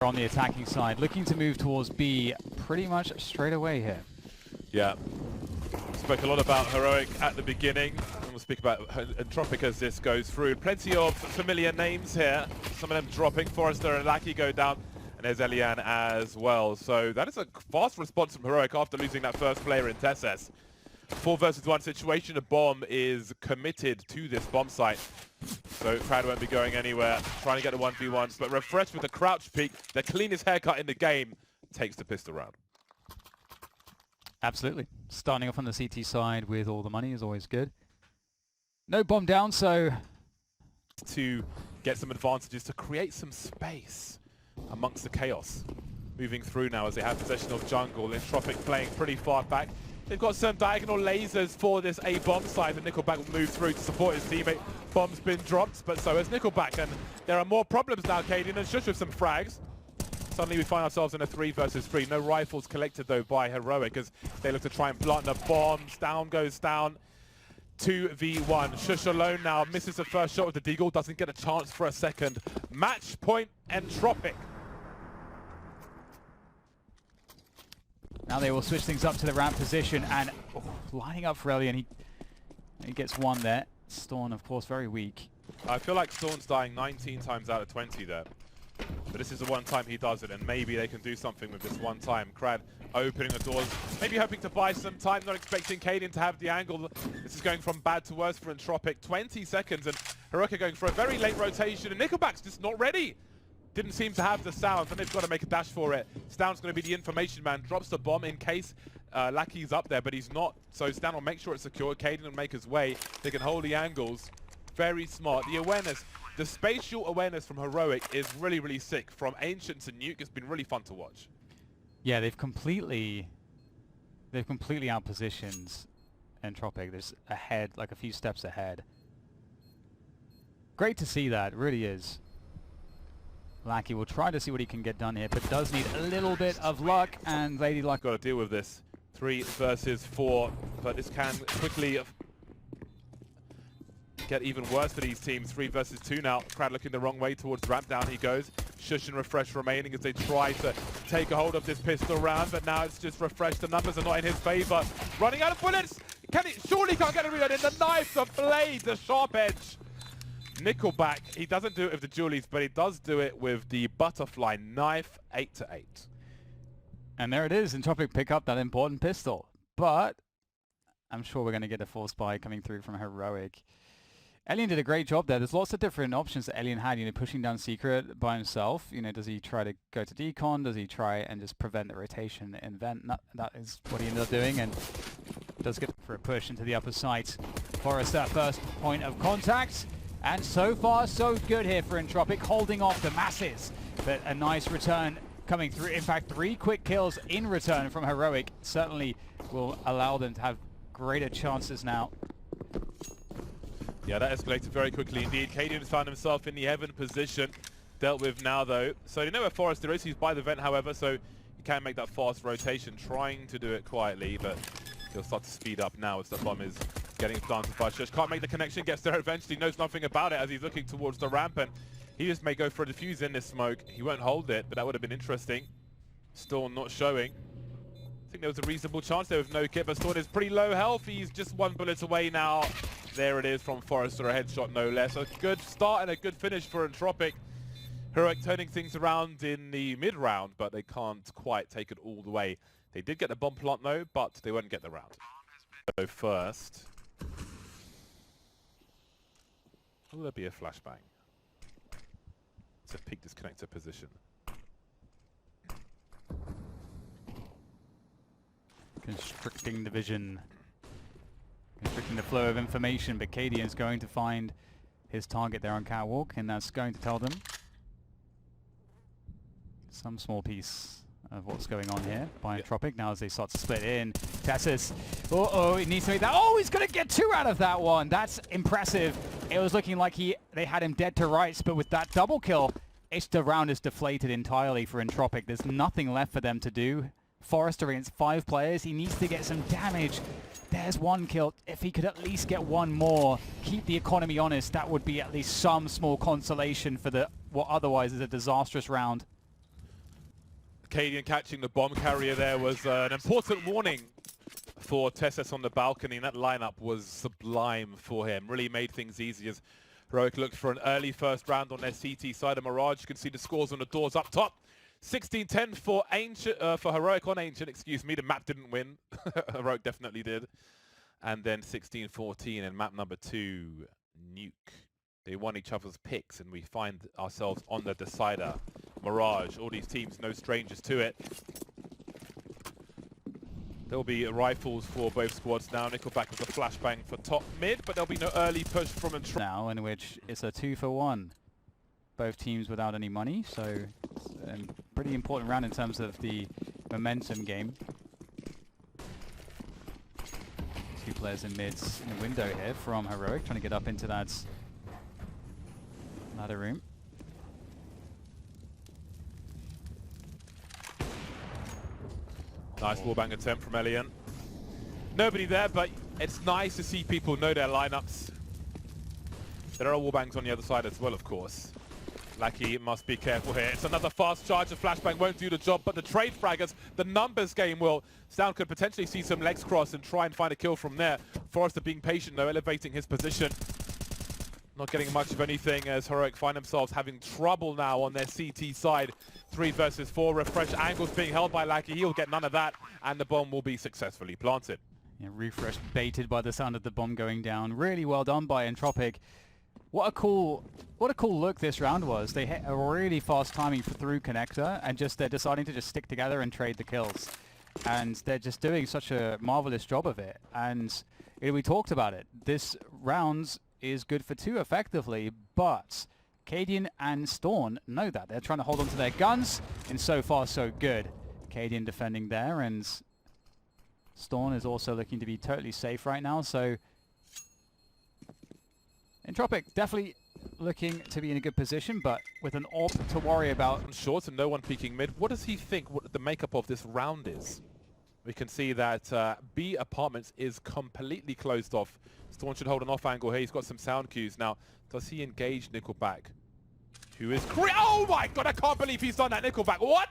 On the attacking side, looking to move towards B pretty much straight away here. Yeah. Spoke a lot about Heroic at the beginning, and we'll speak about Entropiq as this goes through. Plenty of familiar names here, some of them dropping. Forrester and Lackey go down, and there's Elian as well. So that is a fast response from Heroic after losing that first player in Tesses. 4 versus 1 situation, a bomb is committed to this bomb site. So Crowd won't be going anywhere, trying to get the 1v1s, but Refresh with the crouch peek, the cleanest haircut in the game, takes the pistol round. Absolutely. Starting off on the CT side with all the money is always good. No bomb down, so... To get some advantages, to create some space amongst the chaos. Moving through now as they have possession of jungle. Entropiq playing pretty far back. They've got some diagonal lasers for this A bomb side, and Nickelback will move through to support his teammate. Bomb's been dropped, but so has Nickelback, and there are more problems now, Cadian, and Shush with some frags. Suddenly we find ourselves in a 3 versus 3. No rifles collected though by Heroic as they look to try and plant the bombs. Down goes down. 2v1. Shush alone now, misses the first shot with the deagle, doesn't get a chance for a second. Match point Entropiq. Now they will switch things up to the ramp position and lining up for Elian. He gets one there. Storm, of course, very weak. I feel like Storm's dying 19 times out of 20 there. But this is the one time he does it, and maybe they can do something with this one time. Crad opening the doors, maybe hoping to buy some time, not expecting Cadian to have the angle. This is going from bad to worse for Entropiq. 20 seconds, and Heroic going for a very late rotation, and Nickelback's just not ready. Didn't seem to have the sound, and they've got to make a dash for it. Stan's going to be the information man, drops the bomb in case Lackey's up there, but he's not. So Stan will make sure it's secure. Cadian will make his way. They can hold the angles. Very smart. The awareness, the spatial awareness from Heroic is really, really sick. From Ancient to Nuke, it's been really fun to watch. Yeah, they've completely outpositioned Entropiq. There's ahead, like a few steps ahead. Great to see that, it really is. Lackey will try to see what he can get done here, but does need a little bit of luck, and Lady Luck... Got to deal with this. 3 versus 4, but this can quickly get even worse for these teams. 3 versus 2 now. Crad looking the wrong way towards ramp. Down he goes. Shush and Refresh remaining as they try to take a hold of this pistol round, but now it's just Refresh. The numbers are not in his favor. Running out of bullets! Surely can't get a reload in the knife, the blade, the sharp edge. Nickelback, he doesn't do it with the Julies, but he does do it with the butterfly knife. 8-8. And there it is, Entropiq pick up that important pistol. But I'm sure we're going to get a force buy coming through from Heroic. Elian did a great job there. There's lots of different options that Elian had, pushing down Secret by himself. Does he try to go to decon? Does he try and just prevent the rotation and vent? That is what he ended up doing, and does get for a push into the upper site. Forrester, first point of contact. And so far, so good here for Entropiq, holding off the masses. But a nice return coming through. In fact, 3 quick kills in return from Heroic certainly will allow them to have greater chances now. Yeah, that escalated very quickly indeed. Cadian found himself in the heaven position. Dealt with now, though. So you know where Forrester is. He's by the vent, however, so he can make that fast rotation, trying to do it quietly, but he'll start to speed up now as the bomb is getting planted by Shush. Can't make the connection, gets there eventually, knows nothing about it as he's looking towards the ramp, and he just may go for a defuse in this smoke. He won't hold it, but that would have been interesting. Storm not showing. I think there was a reasonable chance there with no kit, but Storm is pretty low health. He's just 1 bullet away now. There it is from Forrester, a headshot no less. A good start and a good finish for Entropiq. Heroic turning things around in the mid-round, but they can't quite take it all the way. They did get the bomb plant though, but they won't get the round. So first, will there be a flashbang? It's a peak disconnector position. Constricting the vision. Constricting the flow of information, but Cadian is going to find his target there on Catwalk, and that's going to tell them some small piece of what's going on here by Entropiq. Now as they start to split in, Tessus, he needs to make that. Oh, he's going to get 2 out of that one. That's impressive. It was looking like they had him dead to rights, but with that double kill, the round is deflated entirely for Entropiq. There's nothing left for them to do. Forrester against 5 players, he needs to get some damage. There's 1 kill. If he could at least get 1 more, keep the economy honest, that would be at least some small consolation for what otherwise is a disastrous round. Cadian catching the bomb carrier there was an important warning for Tessus on the balcony, and that lineup was sublime for him. Really made things easy as Heroic looked for an early first round on their CT side of Mirage. You can see the scores on the doors up top. 16-10 for for Heroic on Ancient, excuse me. The map didn't win. Heroic definitely did. And then 16-14 in map number 2, Nuke. They won each other's picks, and we find ourselves on the decider. Mirage, all these teams no strangers to it. There'll be rifles for both squads now. Nickelback with a flashbang for top mid, but there'll be no early push from Entropiq. Now, in which it's a 2-for-1. Both teams without any money, so it's a pretty important round in terms of the momentum game. Two players in mids in the window here from Heroic, trying to get up into that ladder room. Nice wallbang attempt from Elian. Nobody there, but it's nice to see people know their lineups. There are wallbangs on the other side as well, of course. Lucky must be careful here. It's another fast charge. The flashbang won't do the job, but the trade fraggers, the numbers game will. Sound could potentially see some legs cross and try and find a kill from there. Forrester being patient though, elevating his position. Not getting much of anything as Heroic find themselves having trouble now on their CT side. 3 versus 4, refresh angles being held by Lucky. He'll get none of that, and the bomb will be successfully planted. Yeah, refresh baited by the sound of the bomb going down. Really well done by Entropiq. What a cool look this round was. They hit a really fast timing through connector, and they're deciding to just stick together and trade the kills. And they're just doing such a marvelous job of it. And we talked about it. This round is good for 2 effectively, but Cadian and Storn know that. They're trying to hold on to their guns, and so far so good. Cadian defending there, and Storn is also looking to be totally safe right now, so Entropiq definitely looking to be in a good position, but with an AWP to worry about. Short and no one peeking mid. What does he think what the makeup of this round is? We can see that B apartments is completely closed off. Storm should hold an off angle here. He's got some sound cues. Now, does he engage Nickelback? Who is... Oh my god, I can't believe he's done that, Nickelback. What?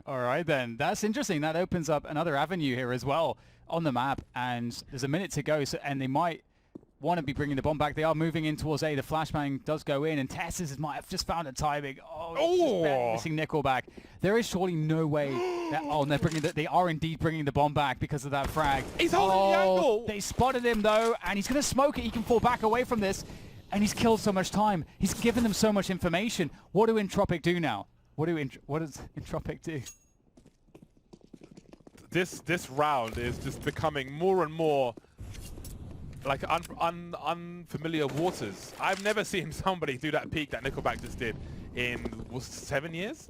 All right, then. That's interesting. That opens up another avenue here as well on the map, and there's a minute to go, and they might want to be bringing the bomb back. They are moving in towards A. The flashbang does go in, and Tessus might have just found a timing. Oh, missing Nickelback. There is surely no way that... Oh, and they are indeed bringing the bomb back because of that frag. He's holding the angle! They spotted him, though, and he's going to smoke it. He can fall back away from this, and he's killed so much time. He's given them so much information. What do Entropiq do now? What does Entropiq do? This round is just becoming more and more like unfamiliar waters. I've never seen somebody do that peak that Nickelback just did in 7 years.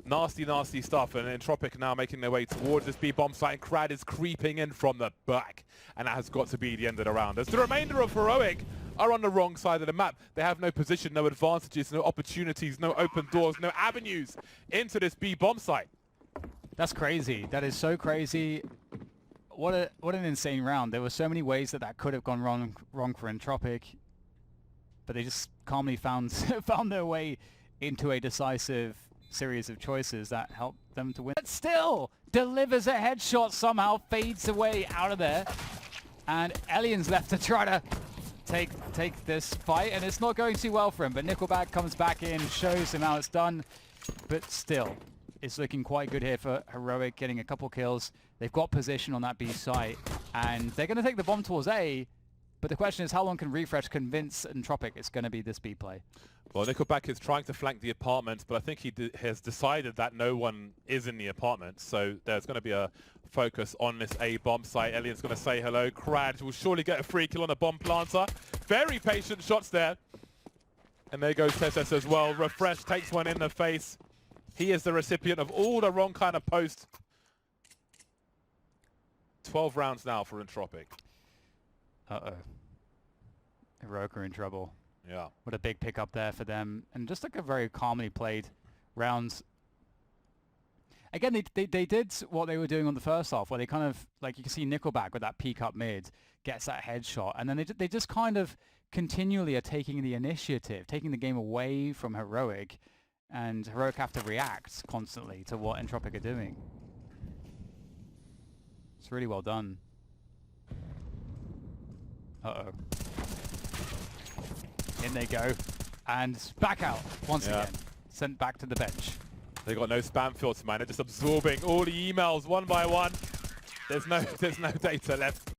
Nasty, nasty stuff, and Entropiq now making their way towards this B bomb site, and Crad is creeping in from the back, and that has got to be the end of the round. As the remainder of Heroic are on the wrong side of the map. They have no position, no advantages, no opportunities, no open doors, no avenues into this B bomb site. That's crazy. That is so crazy. What an insane round. There were so many ways that could have gone wrong for Entropiq, but they just calmly found their way into a decisive series of choices that helped them to win. But still delivers a headshot, somehow fades away out of there, and Elian's left to try to take this fight, and it's not going too well for him. But Nickelback comes back in, shows him how it's done, but still. It's looking quite good here for Heroic, getting a couple kills. They've got position on that B site, and they're going to take the bomb towards A, but the question is how long can Refresh convince Entropiq it's going to be this B play? Well, Nickelback is trying to flank the apartments, but I think he has decided that no one is in the apartment, so there's going to be a focus on this A bomb site. Elian's going to say hello. Crad will surely get a free kill on a bomb planter. Very patient shots there. And there goes Tessus as well. Refresh takes one in the face. He is the recipient of all the wrong kind of posts. 12 rounds now for Entropiq. Uh-oh. Heroic are in trouble. Yeah. What a big pickup there for them. And just like a very calmly played rounds. Again, they did what they were doing on the first half, where they kind of, like you can see Nickelback with that peek up mid, gets that headshot. And then they just kind of continually are taking the initiative, taking the game away from Heroic. And Heroic have to react constantly to what Entropiq are doing. It's really well done. Uh-oh. In they go. And back out once again. Sent back to the bench. They got no spam filter, man. They're just absorbing all the emails one by one. There's no data left.